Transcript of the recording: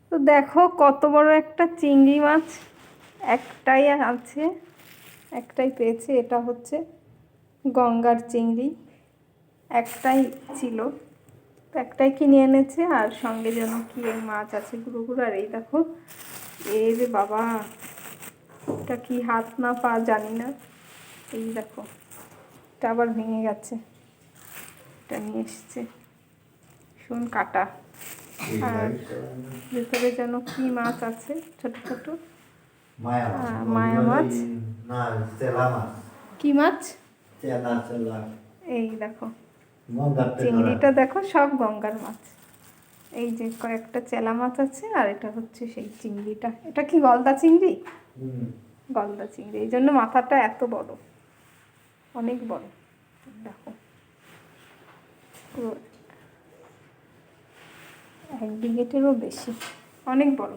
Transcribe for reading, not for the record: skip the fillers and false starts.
তো দেখো কত বড় একটা চিংড়ি মাছ, একটাই আছে, একটাই পেয়েছে। এটা হচ্ছে গঙ্গার চিংড়ি, একটাই ছিল, তো একটাই কিনে এনেছে। আর সঙ্গে যেন কি মাছ আছে গুঁড়ো গুঁড়ো। আর এই দেখো, এই রে বাবা, এটা কি হাত না পা জানি না। এই দেখো, এটা আবার ভেঙে গেছে। এটা নিয়ে এসছে শুন কাটা। আর ভেতরে যেন কি মাছ আছে, ছোট ছোট। মায়া মাছ, কি মাছ? এই দেখো চিংড়িটা দেখো, সব গঙ্গার মাছ। এই যে কয়েকটা চেলা মাছ আছে, আর এটা হচ্ছে সেই চিংড়িটা। এটা কি গলদা চিংড়ি? গলদা চিংড়ি, এই জন্য মাথাটা এত বড়, অনেক বড়। দেখো পুরো 1 বিঘেটেরও বেশি, অনেক বড়।